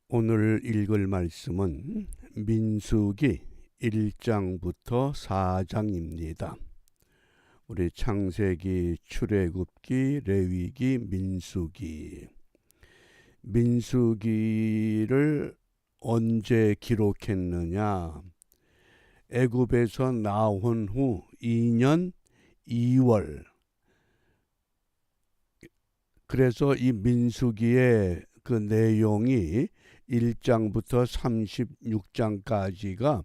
오늘 읽을 말씀은 민수기 1장부터 4장입니다. 우리 창세기, 출애굽기, 레위기, 민수기. 민수기를 언제 기록했느냐? 애굽에서 나온 후 2년 2월. 그래서 이 민수기의 그 내용이 1장부터 36장까지가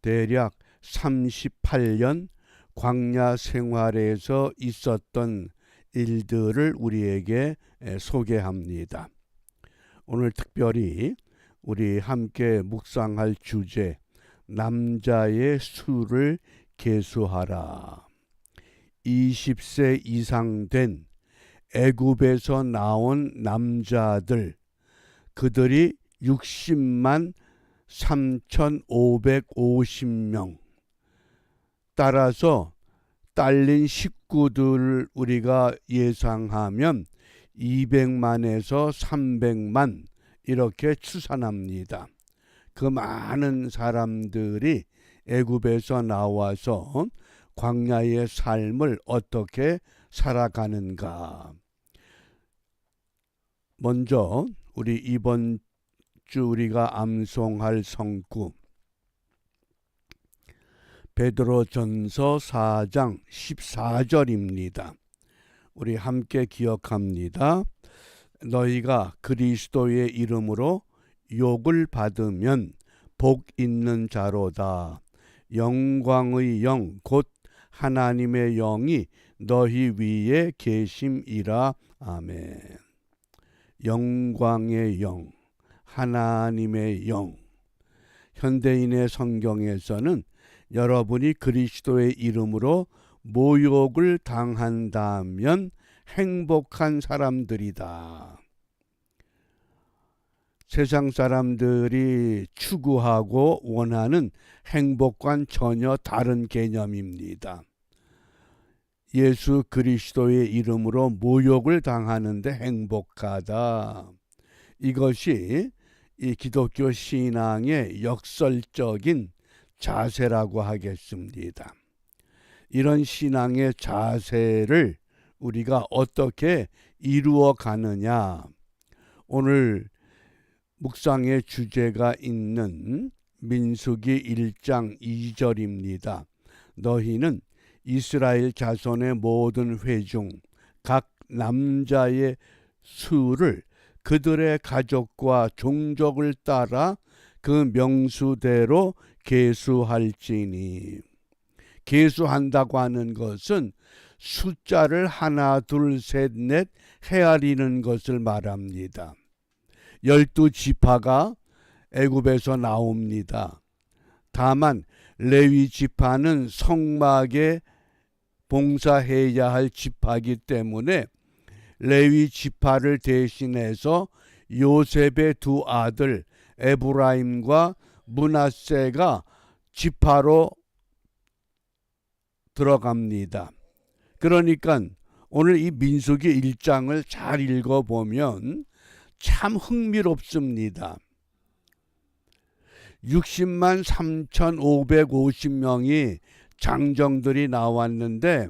대략 38년 광야 생활에서 있었던 일들을 우리에게 소개합니다. 오늘 특별히 우리 함께 묵상할 주제, 남자의 수를 계수하라. 20세 이상 된 애굽에서 나온 남자들, 그들이 60만 3,550명. 따라서 딸린 식구들 우리가 예상하면 200만에서 300만 이렇게 추산합니다. 그 많은 사람들이 애굽에서 나와서 광야의 삶을 어떻게 살아가는가. 먼저 우리 이번 주 우리가 암송할 성구 베드로전서 4장 14절입니다. 우리 함께 기억합니다. 너희가 그리스도의 이름으로 욕을 받으면 복 있는 자로다. 영광의 영 곧 하나님의 영이 너희 위에 계심이라. 아멘. 영광의 영, 하나님의 영. 현대인의 성경에서는 여러분이 그리스도의 이름으로 모욕을 당한다면 행복한 사람들이다. 세상 사람들이 추구하고 원하는 행복과는 전혀 다른 개념입니다. 예수 그리스도의 이름으로 모욕을 당하는데 행복하다. 이것이 이 기독교 신앙의 역설적인 자세라고 하겠습니다. 이런 신앙의 자세를 우리가 어떻게 이루어 가느냐. 오늘 묵상의 주제가 있는 민수기 1장 2절입니다. 너희는 이스라엘 자손의 모든 회중 각 남자의 수를 그들의 가족과 종족을 따라 그 명수대로 계수할지니. 계수한다고 하는 것은 숫자를 하나, 둘, 셋, 넷 헤아리는 것을 말합니다. 12지파가 애굽에서 나옵니다. 다만 레위 지파는 성막에 봉사해야 할 지파이기 때문에 레위 지파를 대신해서 요셉의 두 아들 에브라임과 므낫세가 지파로 들어갑니다. 그러니까 오늘 이 민수기 1장을 잘 읽어보면 참 흥미롭습니다. 60만 3,550명이 장정들이 나왔는데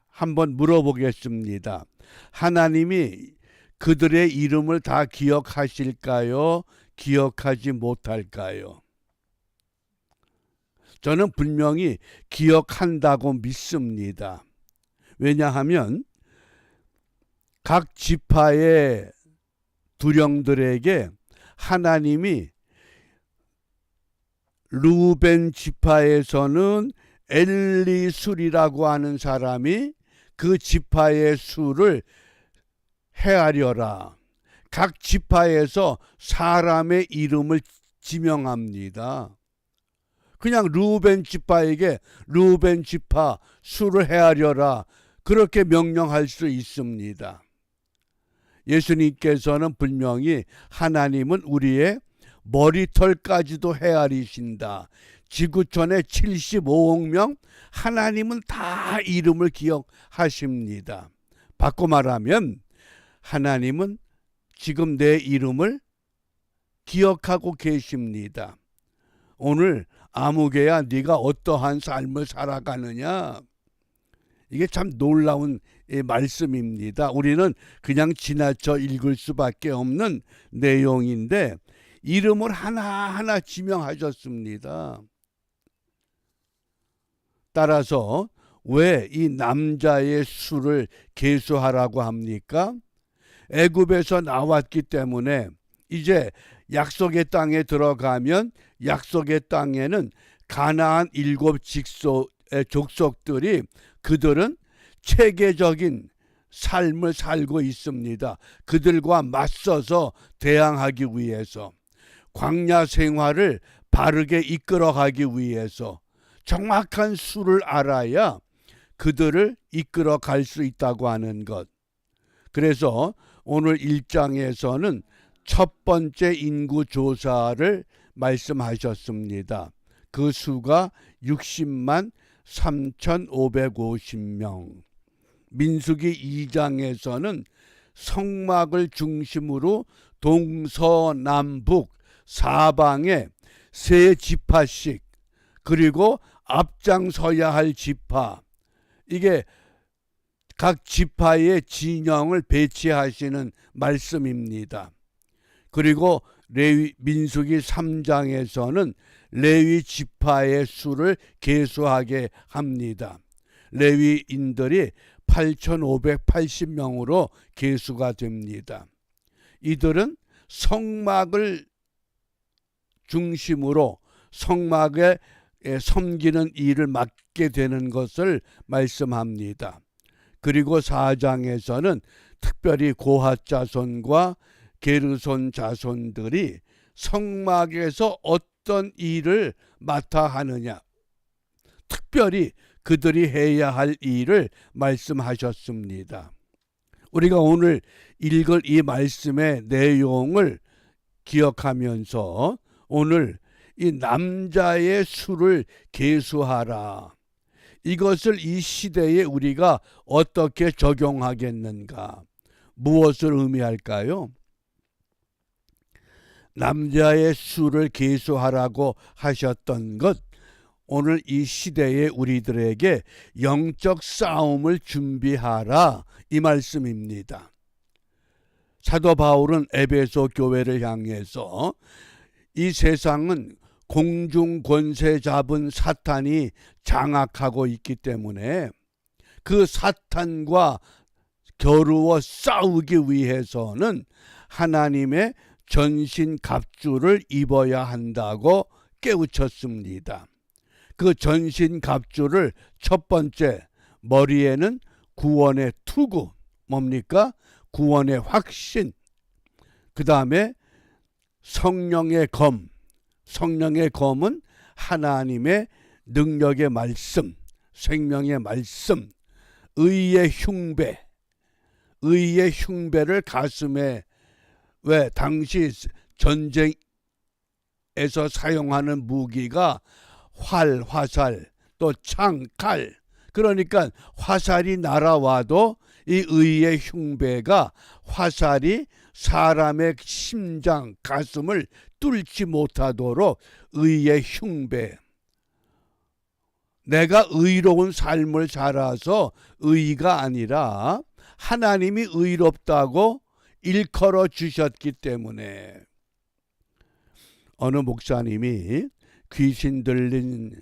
한번 물어보겠습니다. 하나님이 그들의 이름을 다 기억하실까요? 기억하지 못할까요? 저는 분명히 기억한다고 믿습니다. 왜냐하면 각 지파의 두령들에게 하나님이 루벤 지파에서는 엘리술이라고 하는 사람이 그 지파의 수를 헤아려라. 각 지파에서 사람의 이름을 지명합니다. 그냥 루벤 지파에게 루벤 지파 수를 헤아려라. 그렇게 명령할 수 있습니다. 예수님께서는 분명히 하나님은 우리의 머리털까지도 헤아리신다. 지구촌에 75억 명 하나님은 다 이름을 기억하십니다. 바꿔 말하면 하나님은 지금 내 이름을 기억하고 계십니다. 오늘 아무개야 네가 어떠한 삶을 살아가느냐. 이게 참 놀라운 말씀입니다. 우리는 그냥 지나쳐 읽을 수밖에 없는 내용인데 이름을 하나하나 지명하셨습니다. 따라서 왜 이 남자의 수를 계수하라고 합니까? 애굽에서 나왔기 때문에 이제 약속의 땅에 들어가면 약속의 땅에는 가나안 7 족속들이 그들은 체계적인 삶을 살고 있습니다. 그들과 맞서서 대항하기 위해서, 광야 생활을 바르게 이끌어가기 위해서 정확한 수를 알아야 그들을 이끌어 갈 수 있다고 하는 것. 그래서 오늘 1장에서는 첫 번째 인구 조사를 말씀하셨습니다. 그 수가 60만 3,550명. 민수기 2장에서는 성막을 중심으로 동서남북 사방에 세 지파씩, 그리고 앞장서야 할 지파, 이게 각 지파의 진영을 배치하시는 말씀입니다. 그리고 민수기 3장에서는 레위 지파의 수를 계수하게 합니다. 레위인들이 8,580명으로 계수가 됩니다. 이들은 성막을 중심으로 성막에 섬기는 일을 맡게 되는 것을 말씀합니다. 그리고 4장에서는 특별히 고핫 자손과 게르손 자손들이 성막에서 어떤 일을 맡아 하느냐, 특별히 그들이 해야 할 일을 말씀하셨습니다. 우리가 오늘 읽을 이 말씀의 내용을 기억하면서 오늘 이 남자의 수를 계수하라, 이것을 이 시대에 우리가 어떻게 적용하겠는가, 무엇을 의미할까요? 남자의 수를 계수하라고 하셨던 것, 오늘 이 시대에 우리들에게 영적 싸움을 준비하라, 이 말씀입니다. 사도 바울은 에베소 교회를 향해서 이 세상은 공중 권세 잡은 사탄이 장악하고 있기 때문에 그 사탄과 겨루어 싸우기 위해서는 하나님의 전신 갑주를 입어야 한다고 깨우쳤습니다. 그 전신 갑주를 첫 번째, 머리에는 구원의 투구, 뭡니까? 구원의 확신. 그 다음에 성령의 검. 성령의 검은 하나님의 능력의 말씀, 생명의 말씀, 의의 흉배. 의의 흉배를 가슴에, 왜 당시 전쟁에서 사용하는 무기가 활, 화살, 또 창, 칼. 그러니까 화살이 날아와도 이 의의 흉배가 화살이 사람의 심장, 가슴을 뚫지 못하도록 의의 흉배. 내가 의로운 삶을 살아서 의가 아니라 하나님이 의롭다고 일컬어 주셨기 때문에. 어느 목사님이 귀신 들린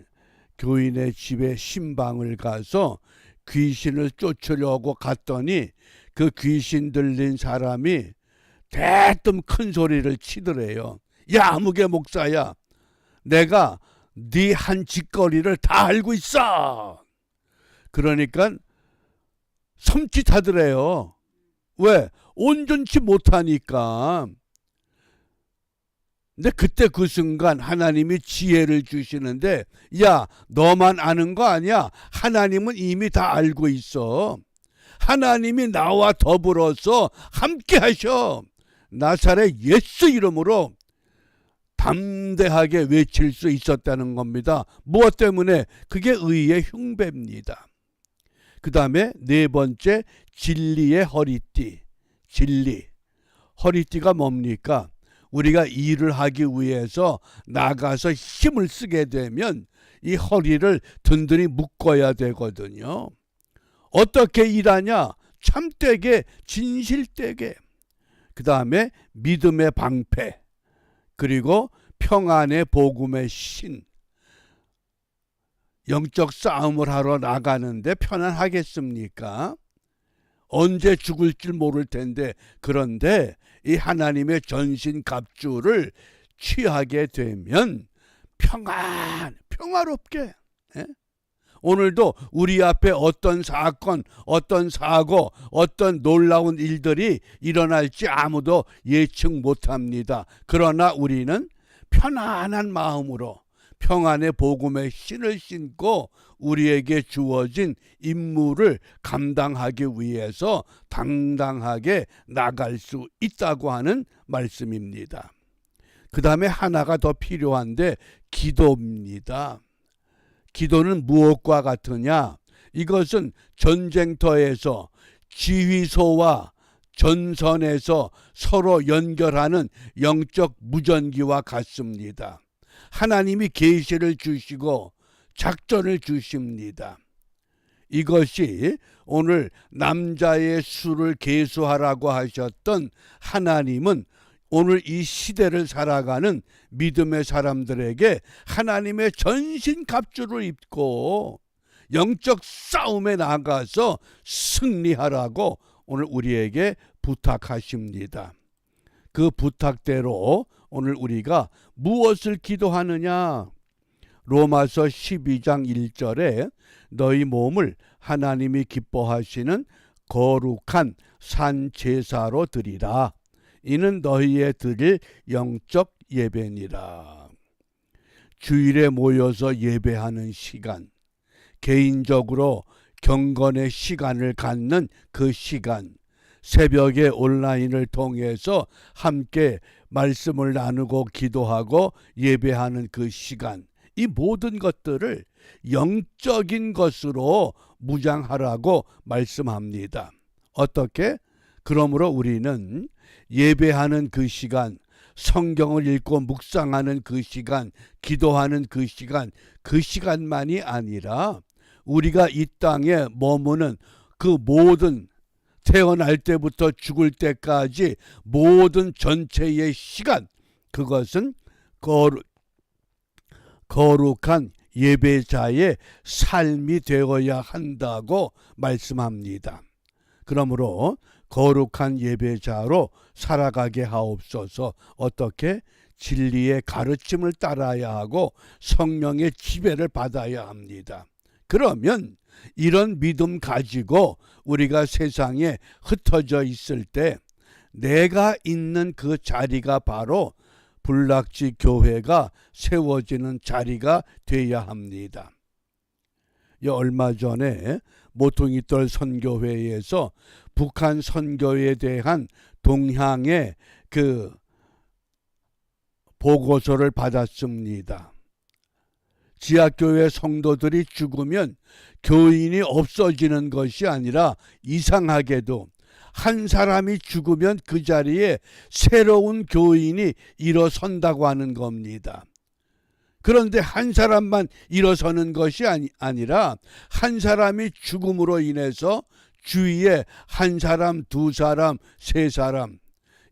교인의 집에 신방을 가서 귀신을 쫓으려고 갔더니 그 귀신 들린 사람이 대뜸 큰 소리를 치더래요. 야, 아무개 목사야, 내가 네 한 짓거리를 다 알고 있어. 그러니까 섬찟하더래요. 왜? 온전치 못하니까. 근데 그때 그 순간 하나님이 지혜를 주시는데, 야, 너만 아는 거 아니야. 하나님은 이미 다 알고 있어. 하나님이 나와 더불어서 함께 하셔. 나사렛 예수 이름으로 담대하게 외칠 수 있었다는 겁니다. 무엇 때문에? 그게 의의 흉배입니다. 그 다음에 네 번째, 진리의 허리띠. 진리. 허리띠가 뭡니까? 우리가 일을 하기 위해서 나가서 힘을 쓰게 되면 이 허리를 든든히 묶어야 되거든요. 어떻게 일하냐? 참되게, 진실되게. 그 다음에 믿음의 방패, 그리고 평안의 복음의 신. 영적 싸움을 하러 나가는데 편안하겠습니까? 언제 죽을 줄 모를 텐데, 그런데 이 하나님의 전신갑주를 취하게 되면 평화롭게, 오늘도 우리 앞에 어떤 사건, 어떤 사고, 어떤 놀라운 일들이 일어날지 아무도 예측 못합니다. 그러나 우리는 편안한 마음으로 평안의 복음의 신을 신고 우리에게 주어진 임무를 감당하기 위해서 당당하게 나갈 수 있다고 하는 말씀입니다. 그 다음에 하나가 더 필요한데 기도입니다. 기도는 무엇과 같으냐? 이것은 전쟁터에서 지휘소와 전선에서 서로 연결하는 영적 무전기와 같습니다. 하나님이 계시를 주시고 작전을 주십니다. 이것이 오늘 남자의 수를 계수하라고 하셨던 하나님은 오늘 이 시대를 살아가는 믿음의 사람들에게 하나님의 전신갑주를 입고 영적 싸움에 나가서 승리하라고 오늘 우리에게 부탁하십니다. 그 부탁대로 오늘 우리가 무엇을 기도하느냐? 로마서 12장 1절에 너희 몸을 하나님이 기뻐하시는 거룩한 산 제사로 드리라. 이는 너희의 드릴 영적 예배니라. 주일에 모여서 예배하는 시간, 개인적으로 경건의 시간을 갖는 그 시간, 새벽에 온라인을 통해서 함께 말씀을 나누고 기도하고 예배하는 그 시간, 이 모든 것들을 영적인 것으로 무장하라고 말씀합니다. 어떻게? 그러므로 우리는 예배하는 그 시간, 성경을 읽고 묵상하는 그 시간, 기도하는 그 시간만이 아니라 우리가 이 땅에 머무는 그 모든 태어날 때부터 죽을 때까지 모든 전체의 시간, 그것은 거룩한 예배자의 삶이 되어야 한다고 말씀합니다. 그러므로 거룩한 예배자로 살아가게 하옵소서. 어떻게? 진리의 가르침을 따라야 하고 성령의 지배를 받아야 합니다. 그러면 이런 믿음 가지고 우리가 세상에 흩어져 있을 때 내가 있는 그 자리가 바로 불락지 교회가 세워지는 자리가 돼야 합니다. 얼마 전에 모퉁이돌 선교회에서 북한 선교에 대한 동향의 그 보고서를 받았습니다. 지하교회 성도들이 죽으면 교인이 없어지는 것이 아니라 이상하게도 한 사람이 죽으면 그 자리에 새로운 교인이 일어선다고 하는 겁니다. 그런데 한 사람만 일어서는 것이 아니라 한 사람이 죽음으로 인해서 주위에 한 사람, 두 사람, 세 사람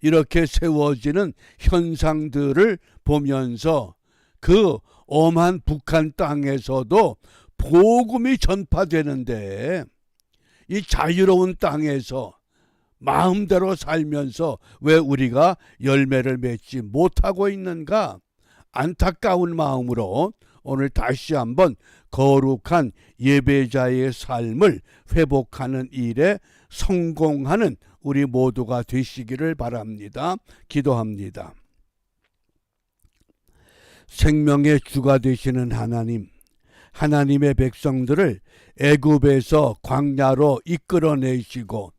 이렇게 세워지는 현상들을 보면서 그 엄한 북한 땅에서도 복음이 전파되는데 이 자유로운 땅에서 마음대로 살면서 왜 우리가 열매를 맺지 못하고 있는가? 안타까운 마음으로 오늘 다시 한번 거룩한 예배자의 삶을 회복하는 일에 성공하는 우리 모두가 되시기를 바랍니다. 기도합니다. 생명의 주가 되시는 하나님, 하나님의 백성들을 애굽에서 광야로 이끌어내시고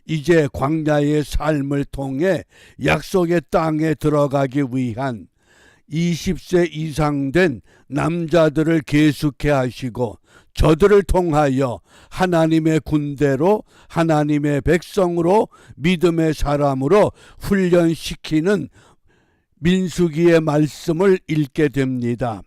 이제 광야의 삶을 통해 약속의 땅에 들어가기 위한 20세 이상 된 남자들을 계속해 하시고 저들을 통하여 하나님의 군대로 하나님의 백성으로 믿음의 사람으로 훈련시키는 민수기의 말씀을 읽게 됩니다.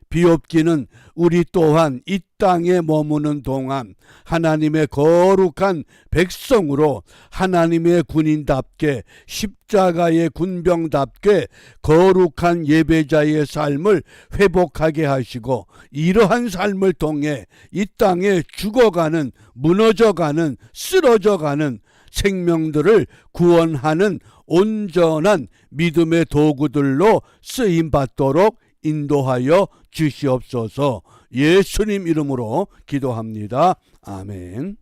비옵기는 우리 또한 이 땅에 머무는 동안 하나님의 거룩한 백성으로 하나님의 군인답게 십자가의 군병답게 거룩한 예배자의 삶을 회복하게 하시고 이러한 삶을 통해 이 땅에 죽어가는, 무너져가는, 쓰러져가는 생명들을 구원하는 온전한 믿음의 도구들로 쓰임받도록 인도하여 주시옵소서. 예수님 이름으로 기도합니다. 아멘.